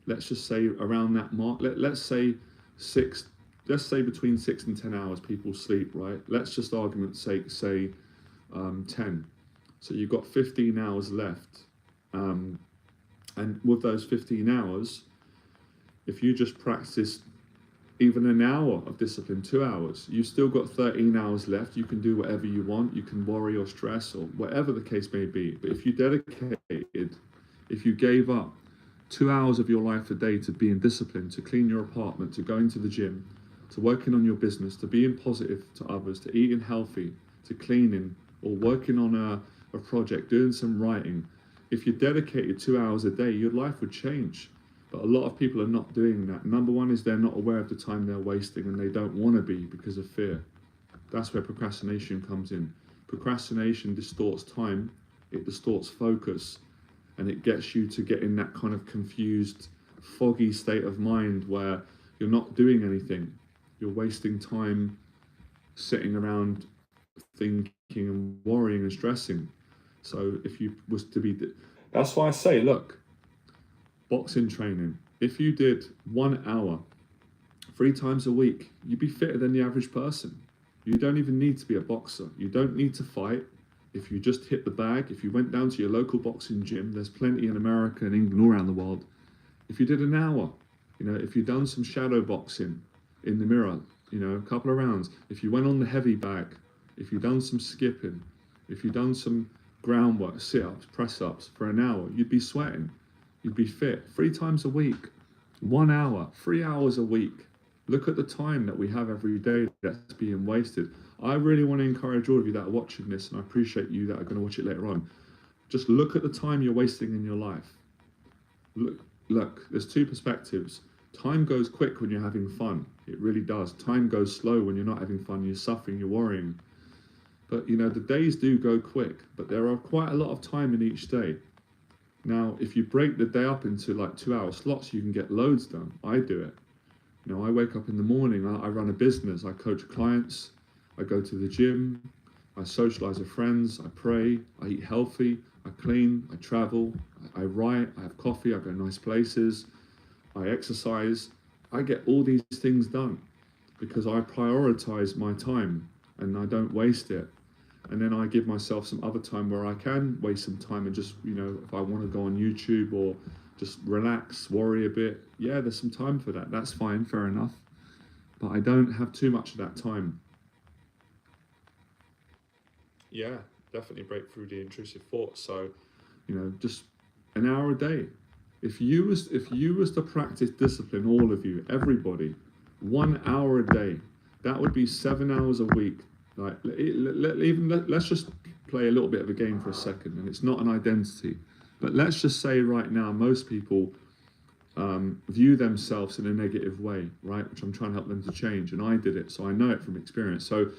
Let's just say around that mark. Let's say six. Let's say between 6 and 10 hours people sleep, right? Let's just argument's sake say 10. So you've got 15 hours left. And with those 15 hours, if you just practice even an hour of discipline, 2 hours, you've still got 13 hours left. You can do whatever you want. You can worry or stress or whatever the case may be. But if you dedicated, if you gave up 2 hours of your life a day to being disciplined, to clean your apartment, to going to the gym, to working on your business, to being positive to others, to eating healthy, to cleaning, or working on a project, doing some writing, if you dedicated 2 hours a day, your life would change. But a lot of people are not doing that. Number one is they're not aware of the time they're wasting, and they don't want to be because of fear. That's where procrastination comes in. Procrastination distorts time, it distorts focus, and it gets you to get in that kind of confused, foggy state of mind where you're not doing anything. You're wasting time sitting around thinking and worrying and stressing. So if you was to be, that's why I say, look, boxing training, if you did 1 hour 3 times a week, you'd be fitter than the average person. You don't even need to be a boxer. You don't need to fight. If you just hit the bag, if you went down to your local boxing gym, there's plenty in America and England, all around the world. If you did an hour, you know, if you've done some shadow boxing in the mirror, you know, a couple of rounds, if you went on the heavy bag, if you've done some skipping, if you've done some groundwork, sit-ups, press-ups for an hour, you'd be sweating. you'd be fit. 3 times a week, 1 hour, 3 hours a week. Look at the time that we have every day that's being wasted. I really want to encourage all of you that are watching this, and I appreciate you that are going to watch it later on. Just look at the time you're wasting in your life. Look, there's two perspectives. Time goes quick when you're having fun. It really does. Time goes slow when you're not having fun. You're suffering, you're worrying. But you know, the days do go quick, but there are quite a lot of time in each day. Now, if you break the day up into like 2 hour slots, you can get loads done. I do it. You know, I wake up in the morning, I run a business, I coach clients, I go to the gym, I socialize with friends, I pray, I eat healthy, I clean, I travel, I write, I have coffee, I go nice places, I exercise. I get all these things done because I prioritize my time and I don't waste it. And then I give myself some other time where I can waste some time and just, you know, if I want to go on YouTube or just relax, worry a bit, yeah, there's some time for that. That's fine, fair enough. But I don't have too much of that time. Yeah, definitely break through the intrusive thoughts. So, you know, just an hour a day. If you was to practice discipline, all of you, everybody, 1 hour a day, that would be 7 hours a week. Like, let's just play a little bit of a game for a second, and it's not an identity, but let's just say right now, most people view themselves in a negative way, right? Which I'm trying to help them to change, and I did it, so I know it from experience. So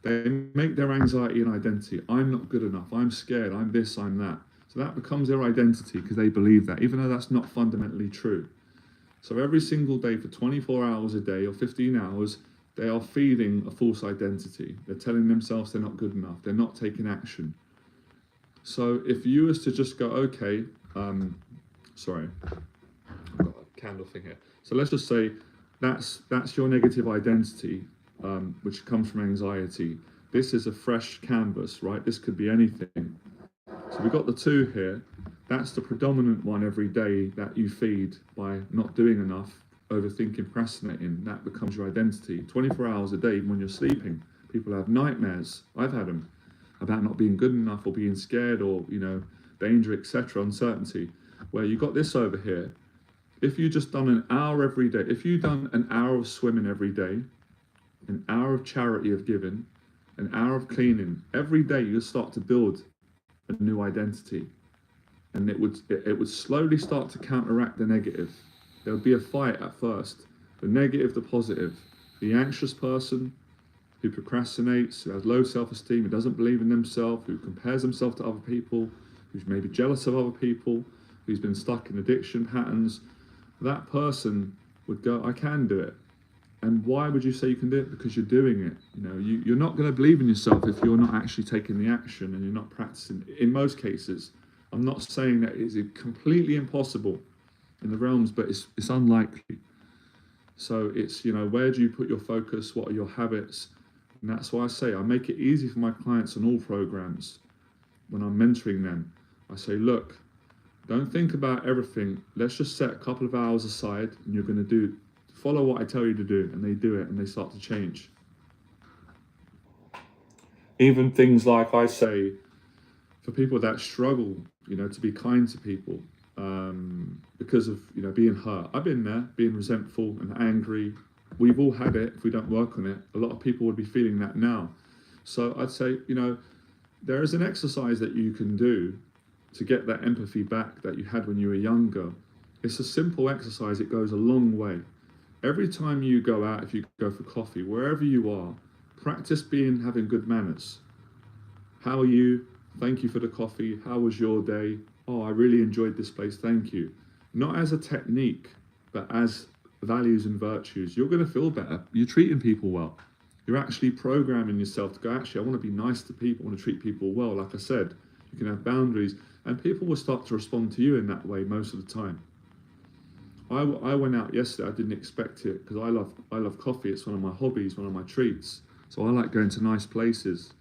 they make their anxiety an identity. I'm not good enough. I'm scared. I'm this. I'm that. So that becomes their identity because they believe that, even though that's not fundamentally true. So every single day for 24 hours a day or 15 hours, they are feeding a false identity. They're telling themselves they're not good enough. They're not taking action. So if you was to just go, okay, sorry, I've got a candle thing here. So let's just say that's your negative identity, which comes from anxiety. This is a fresh canvas, right? This could be anything. So we've got the two here. That's the predominant one every day that you feed by not doing enough, overthinking, procrastinating. That becomes your identity. 24 hours a day, even when you're sleeping. People have nightmares. I've had them about not being good enough or being scared or, you know, danger, etc., uncertainty. Where you got this over here. If you just done an hour every day, if you done an hour of swimming every day, an hour of charity of giving, an hour of cleaning, every day you start to build a new identity, and it would slowly start to counteract the negative. There would be a fight at first, the negative, the positive. The anxious person who procrastinates, who has low self-esteem, who doesn't believe in themselves, who compares themselves to other people, who's maybe jealous of other people, who's been stuck in addiction patterns, that person would go, I can do it. And why would you say you can do it? Because you're doing it. You know, you're not going to believe in yourself if you're not actually taking the action and you're not practicing. In most cases, I'm not saying that it's completely impossible in the realms, but it's unlikely. So it's, you know, where do you put your focus? What are your habits? And that's why I say I make it easy for my clients on all programs when I'm mentoring them. I say, look, don't think about everything. Let's just set a couple of hours aside and you're going to follow what I tell you to do, and they do it and they start to change. Even things like I say, for people that struggle, you know, to be kind to people because of, you know, being hurt. I've been there, being resentful and angry. We've all had it. If we don't work on it, a lot of people would be feeling that now. So I'd say, you know, there is an exercise that you can do to get that empathy back that you had when you were younger. It's a simple exercise. It goes a long way. Every time you go out, if you go for coffee, wherever you are, practice having good manners. How are you? Thank you for the coffee. How was your day? Oh, I really enjoyed this place. Thank you. Not as a technique, but as values and virtues. You're going to feel better. You're treating people well. You're actually programming yourself to go, actually, I want to be nice to people. I want to treat people well. Like I said, you can have boundaries, and people will start to respond to you in that way most of the time. I went out yesterday. I didn't expect it because I love coffee. It's one of my hobbies, one of my treats. So I like going to nice places,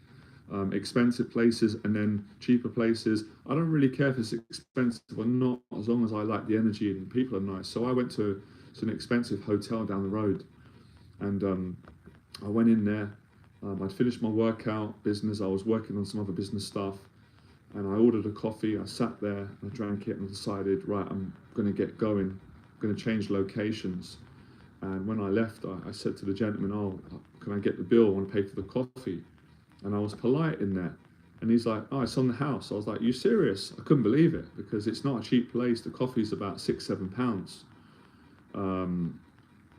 expensive places, and then cheaper places. I don't really care if it's expensive or not, as long as I like the energy and people are nice. So I went to an expensive hotel down the road, and I went in there. I'd finished my workout business. I was working on some other business stuff, And I ordered a coffee, I sat there, I drank it and decided, right, I'm going to get going, I'm going to change locations. And when I left, I said to the gentleman, oh, can I get the bill? I want to pay for the coffee. And I was polite in there. And he's like, oh, it's on the house. I was like, you serious? I couldn't believe it, because it's not a cheap place. The coffee's about £6-7.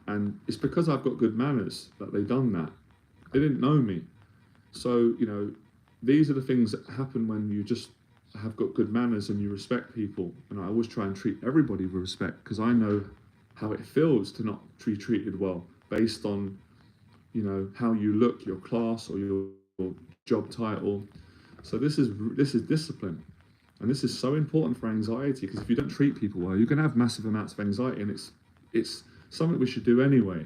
And it's because I've got good manners that they've done that. They didn't know me. So, these are the things that happen when you just have got good manners and you respect people. And I always try and treat everybody with respect, because I know how it feels to not be treated well based on, how you look, your class, or your job title. So this is discipline, and this is so important for anxiety, because if you don't treat people well, you're going to have massive amounts of anxiety, and it's something we should do anyway.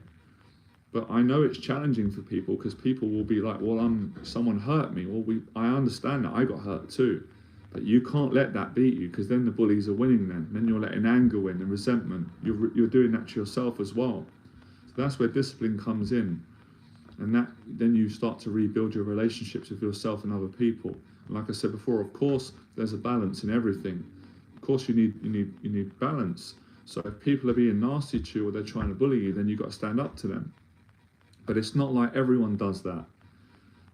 But I know it's challenging for people, because people will be like, well, someone hurt me. Well, I understand that I got hurt too, but you can't let that beat you, because then the bullies are winning. Then you're letting anger win and resentment. You're doing that to yourself as well. So that's where discipline comes in, and then you start to rebuild your relationships with yourself and other people. And like I said before, of course, there's a balance in everything. Of course, you need balance. So if people are being nasty to you or they're trying to bully you, then you've got to stand up to them. But it's not like everyone does that.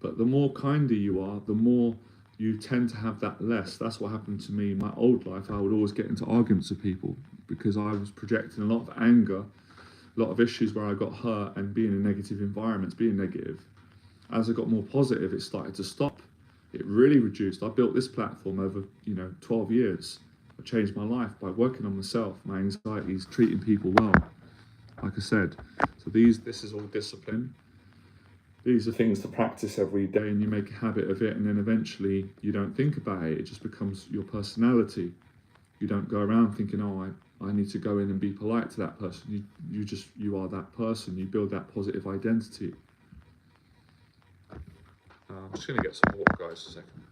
But the more kinder you are, the more you tend to have that less. That's what happened to me in my old life. I would always get into arguments with people because I was projecting a lot of anger, a lot of issues where I got hurt, and being in negative environments, being negative. As I got more positive, it started to stop. It really reduced. I built this platform over 12 years. I changed my life by working on myself, my anxieties, treating people well. Like I said, so this is all discipline. These are things to practice every day, and you make a habit of it, and then eventually you don't think about it. It just becomes your personality. You don't go around thinking, oh, I need to go in and be polite to that person. You are that person. You build that positive identity. I'm just going to get some water, guys, a second.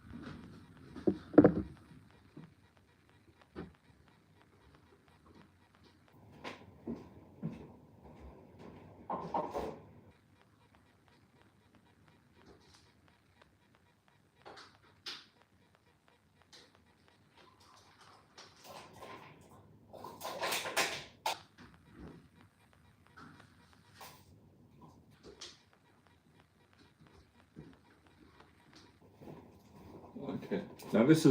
Okay. Now this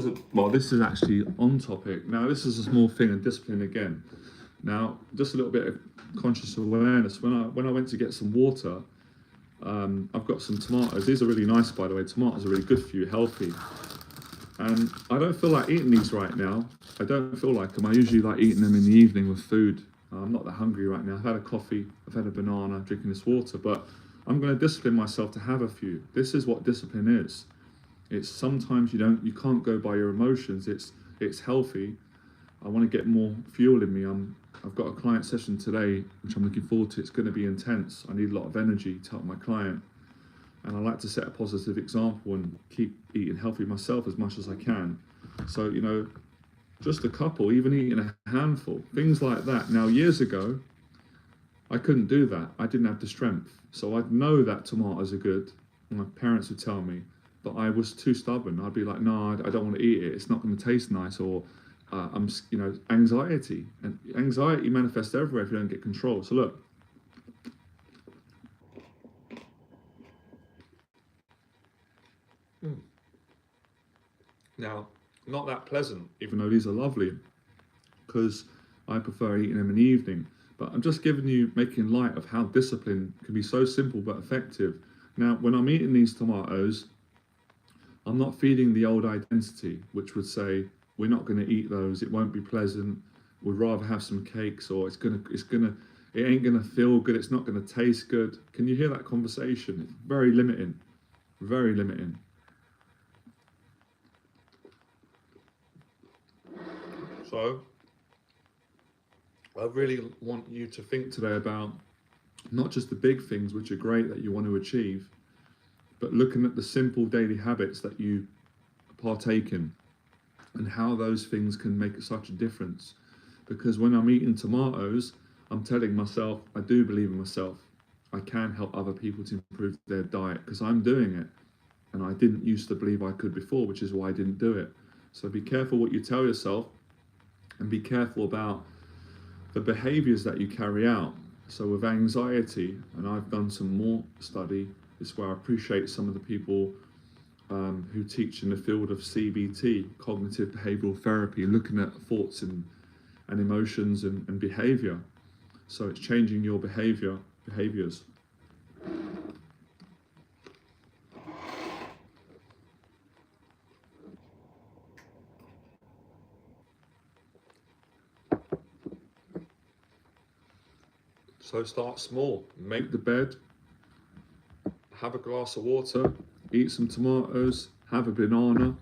is actually on topic. Now this is a small thing, and discipline again. Now just a little bit of conscious awareness. When I went to get some water, I've got some tomatoes. These are really nice, by the way. Tomatoes are really good for you, healthy. And I don't feel like eating these right now. I don't feel like them. I usually like eating them in the evening with food. I'm not that hungry right now. I've had a coffee, I've had a banana, I'm drinking this water, but I'm going to discipline myself to have a few. This is what discipline is. It's sometimes you can't go by your emotions. It's healthy. I want to get more fuel in me. I've got a client session today, which I'm looking forward to. It's going to be intense. I need a lot of energy to help my client. And I like to set a positive example and keep eating healthy myself as much as I can. So, just a couple, even eating a handful, things like that. Now, years ago, I couldn't do that. I didn't have the strength. So I'd know that tomatoes are good. My parents would tell me, but I was too stubborn. I'd be like, no, I don't want to eat it. It's not going to taste nice. Or anxiety. And anxiety manifests everywhere if you don't get control. So look. Now, not that pleasant, even though these are lovely, because I prefer eating them in the evening. But I'm just making light of how discipline can be so simple but effective. Now, when I'm eating these tomatoes, I'm not feeding the old identity, which would say, we're not going to eat those, it won't be pleasant, we'd rather have some cakes, or it ain't gonna feel good, it's not gonna taste good. Can you hear that conversation? It's very limiting, very limiting. So, I really want you to think today about not just the big things, which are great that you want to achieve, but looking at the simple daily habits that you partake in and how those things can make such a difference. Because when I'm eating tomatoes, I'm telling myself, I do believe in myself. I can help other people to improve their diet because I'm doing it. And I didn't used to believe I could before, which is why I didn't do it. So be careful what you tell yourself, and be careful about the behaviors that you carry out. So with anxiety, and I've done some more study, it's where I appreciate some of the people who teach in the field of CBT, cognitive behavioral therapy, looking at thoughts and emotions and behavior. So it's changing your behaviors. So start small, make the bed, have a glass of water, eat some tomatoes, have a banana,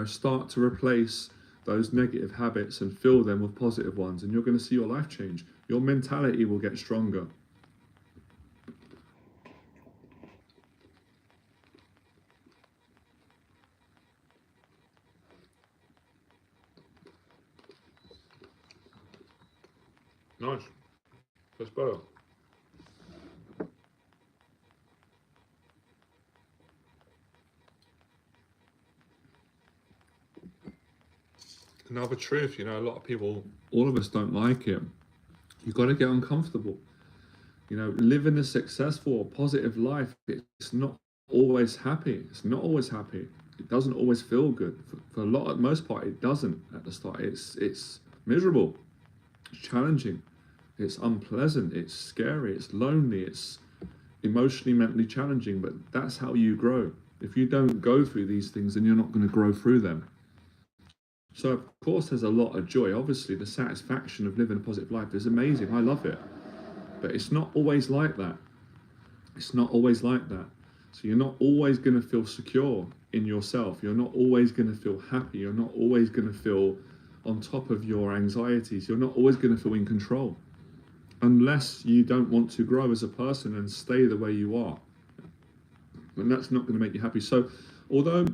start to replace those negative habits and fill them with positive ones, and you're going to see your life change. Your mentality will get stronger. Nice. That's better. Another truth, a lot of people, all of us don't like it. You've got to get uncomfortable. Living a successful or positive life, it's not always happy. It's not always happy. It doesn't always feel good. For the most part, it doesn't at the start. It's miserable. It's challenging. It's unpleasant. It's scary. It's lonely. It's emotionally, mentally challenging. But that's how you grow. If you don't go through these things, then you're not going to grow through them. So of course there's a lot of joy. Obviously the satisfaction of living a positive life is amazing. I love it. But it's not always like that. It's not always like that. So you're not always going to feel secure in yourself. You're not always going to feel happy. You're not always going to feel on top of your anxieties. You're not always going to feel in control. Unless you don't want to grow as a person and stay the way you are. And that's not going to make you happy. So although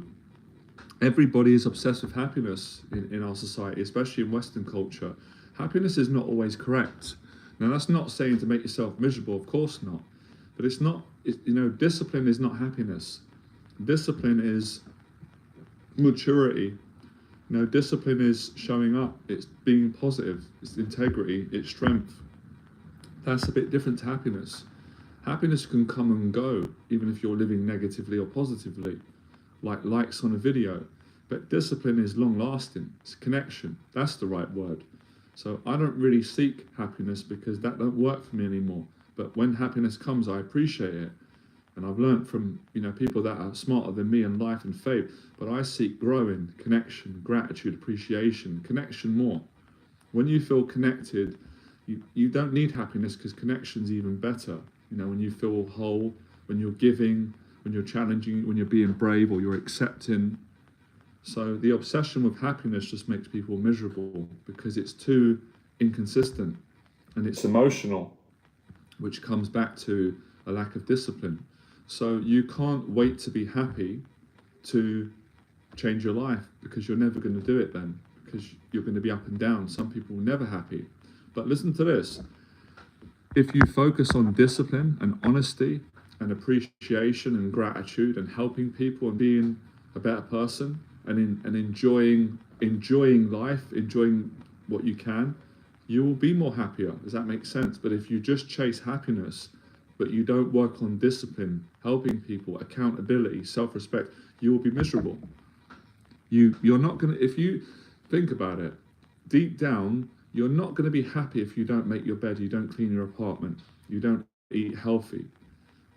everybody is obsessed with happiness in our society, especially in Western culture, happiness is not always correct. Now that's not saying to make yourself miserable, of course not. But it's not, discipline is not happiness. Discipline is maturity. Discipline is showing up. It's being positive. It's integrity. It's strength. That's a bit different to happiness. Happiness can come and go, even if you're living negatively or positively, like likes on a video. But discipline is long lasting. It's connection. That's the right word. So I don't really seek happiness because that don't work for me anymore. But when happiness comes, I appreciate it. And I've learned from people that are smarter than me in life and faith. But I seek growing, connection, gratitude, appreciation, connection more. When you feel connected, you don't need happiness because connection's even better. When you feel whole, when you're giving, when you're challenging, when you're being brave or you're accepting. So the obsession with happiness just makes people miserable because it's too inconsistent and it's emotional, which comes back to a lack of discipline. So you can't wait to be happy to change your life because you're never going to do it then, because you're going to be up and down. Some people are never happy. But listen to this. If you focus on discipline and honesty and appreciation and gratitude and helping people and being a better person and enjoying life, enjoying what you can, you will be more happier. Does that make sense? But if you just chase happiness, but you don't work on discipline, helping people, accountability, self-respect, you will be miserable. You're not going to, if you think about it, deep down, you're not going to be happy if you don't make your bed, you don't clean your apartment, you don't eat healthy,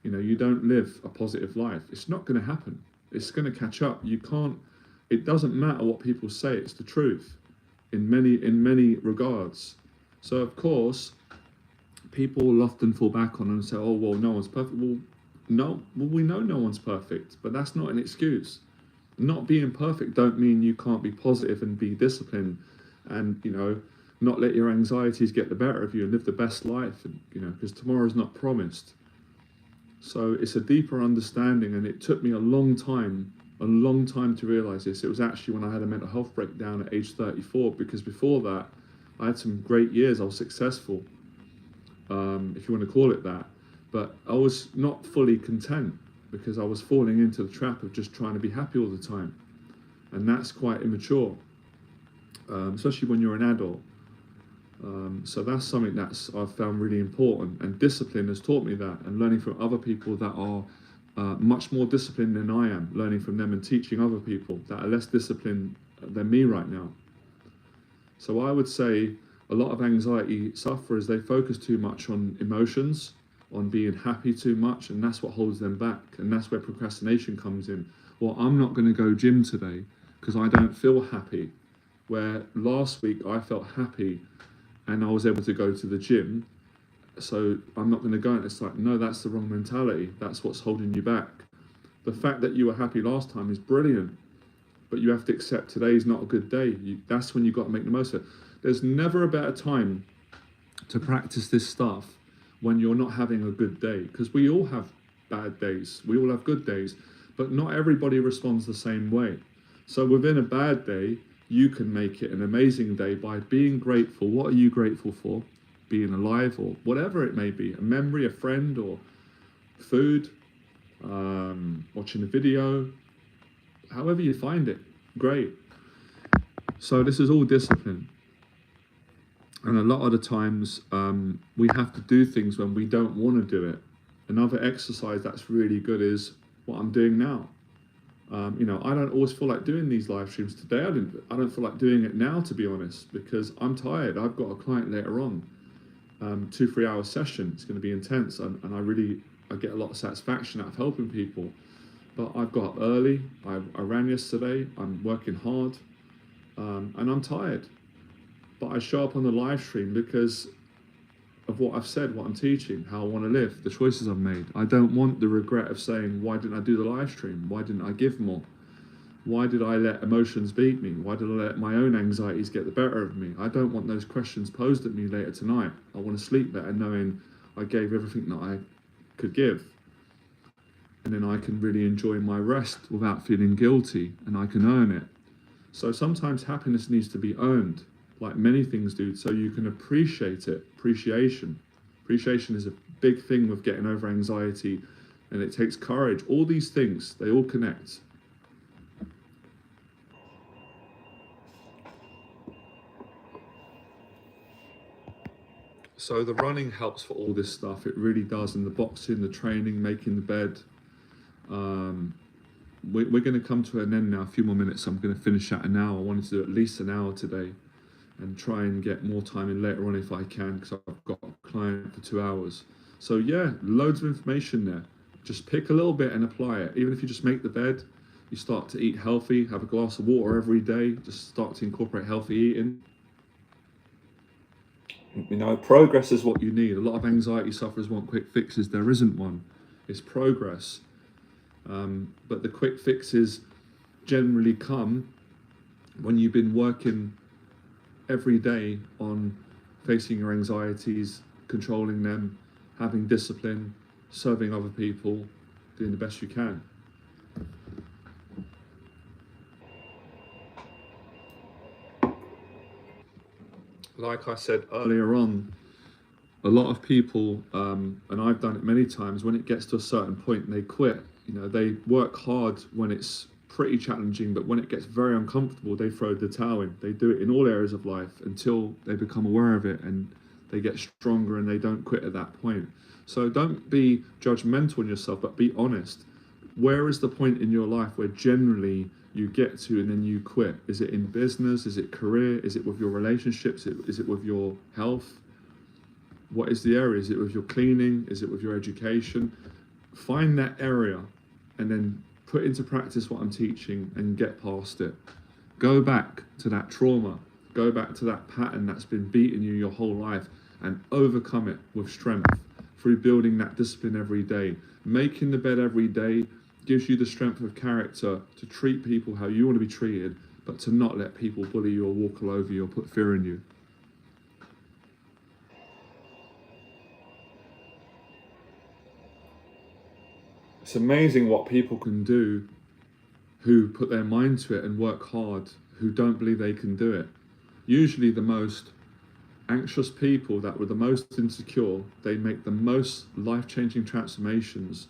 you don't live a positive life. It's not going to happen. It's going to catch up. You can't, it doesn't matter what people say, it's the truth in many regards. So of course, people will often fall back on and say, oh, well, no one's perfect. Well, we know no one's perfect, but that's not an excuse. Not being perfect don't mean you can't be positive and be disciplined and, not let your anxieties get the better of you and live the best life, and, because tomorrow's not promised. So it's a deeper understanding, and it took me a long time to realize this. It was actually when I had a mental health breakdown at age 34, because before that, I had some great years. I was successful, if you want to call it that, but I was not fully content because I was falling into the trap of just trying to be happy all the time. and that's quite immature, especially when you're an adult. So that's something that's I've found really important, and discipline has taught me that, and learning from other people that are much more disciplined than I am, learning from them and teaching other people that are less disciplined than me right now. So I would say a lot of anxiety sufferers, they focus too much on emotions, on being happy too much, and that's what holds them back, and that's where procrastination comes in. Well, I'm not going to go gym today because I don't feel happy, where last week I felt happy and I was able to go to the gym, so I'm not going to go. And it's like, no, that's the wrong mentality. That's what's holding you back. The fact that you were happy last time is brilliant, but you have to accept today's not a good day. That's when you've got to make the most of it. There's never a better time to practice this stuff when you're not having a good day, because we all have bad days, we all have good days, but not everybody responds the same way. So within a bad day, you can make it an amazing day by being grateful. What are you grateful for? Being alive, or whatever it may be, a memory, a friend, or food, watching a video, however you find it, great. So this is all discipline. And a lot of the times we have to do things when we don't want to do it. Another exercise that's really good is what I'm doing now. I don't always feel like doing these live streams today. I don't feel like doing it now, to be honest, because I'm tired. I've got a client later on, 2-3 hour session. It's going to be intense, and I get a lot of satisfaction out of helping people. But I've got up early. I ran yesterday. I'm working hard, and I'm tired. But I show up on the live stream because of what I've said, what I'm teaching, how I want to live, the choices I've made. I don't want the regret of saying, why didn't I do the live stream? Why didn't I give more? Why did I let emotions beat me? Why did I let my own anxieties get the better of me? I don't want those questions posed at me later tonight. I want to sleep better knowing I gave everything that I could give. And then I can really enjoy my rest without feeling guilty, and I can earn it. So sometimes happiness needs to be earned, like many things do, so you can appreciate it. Appreciation is a big thing with getting over anxiety, and it takes courage. All these things, they all connect. So the running helps for all this stuff, it really does, and the boxing, the training, making the bed. We're going to come to an end now, a few more minutes. I'm going to finish at an hour. I wanted to do at least an hour today and try and get more time in later on if I can, because I've got a client for 2 hours. So yeah, loads of information there. Just pick a little bit and apply it. Even if you just make the bed, you start to eat healthy, have a glass of water every day, just start to incorporate healthy eating. Progress is what you need. A lot of anxiety sufferers want quick fixes. There isn't one. It's progress. But the quick fixes generally come when you've been working every day on facing your anxieties, controlling them, having discipline, serving other people, doing the best you can. Like I said earlier on, a lot of people, and I've done it many times, when it gets to a certain point, they quit. They work hard when it's pretty challenging, but when it gets very uncomfortable, they throw the towel in. They do it in all areas of life until they become aware of it and they get stronger, and they don't quit at that point. So don't be judgmental on yourself, but be honest. Where is the point in your life where generally you get to and then you quit? Is it in business? Is it career? Is it with your relationships? Is it with your health? What is the area? Is it with your cleaning? Is it with your education? Find that area and then put into practice what I'm teaching and get past it. Go back to that trauma. Go back to that pattern that's been beating you your whole life and overcome it with strength through building that discipline every day. Making the bed every day gives you the strength of character to treat people how you want to be treated, but to not let people bully you or walk all over you or put fear in you. It's amazing what people can do who put their mind to it and work hard, who don't believe they can do it. Usually the most anxious people that were the most insecure, they make the most life-changing transformations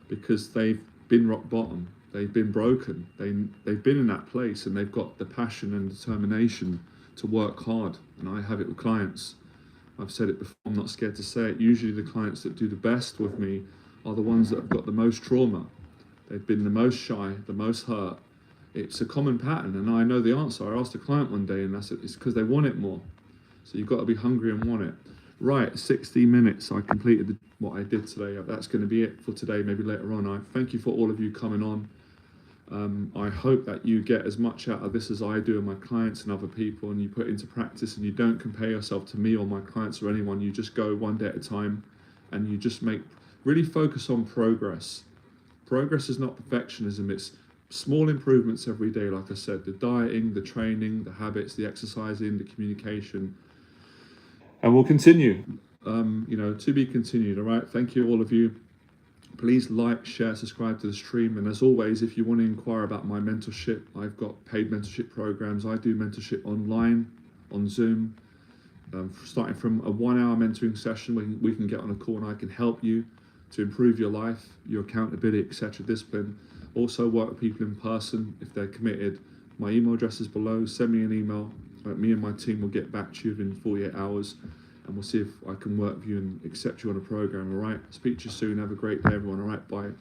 because they've been rock bottom. They've been broken. They've been in that place, and they've got the passion and determination to work hard. And I have it with clients. I've said it before, I'm not scared to say it. Usually the clients that do the best with me are the ones that have got the most trauma. They've been the most shy, the most hurt. It's a common pattern, and I know the answer. I asked a client one day, and I said, it's because they want it more. So you've got to be hungry and want it. Right, 60 minutes. I completed what I did today. That's going to be it for today, maybe later on. I thank you for all of you coming on. I hope that you get as much out of this as I do and my clients and other people, and you put it into practice, and you don't compare yourself to me or my clients or anyone. You just go one day at a time, and you just really focus on progress. Progress is not perfectionism. It's small improvements every day. Like I said, the dieting, the training, the habits, the exercising, the communication, and we'll continue. To be continued. All right. Thank you, all of you. Please like, share, subscribe to the stream. And as always, if you want to inquire about my mentorship, I've got paid mentorship programs. I do mentorship online, on Zoom, starting from a 1 hour mentoring session. We can get on a call and I can help you to improve your life, your accountability, etc., discipline. Also work with people in person if they're committed. My email address is below. Send me an email. Me and my team will get back to you within 48 hours. And we'll see if I can work with you and accept you on a program, all right? Speak to you soon. Have a great day, everyone. All right, bye.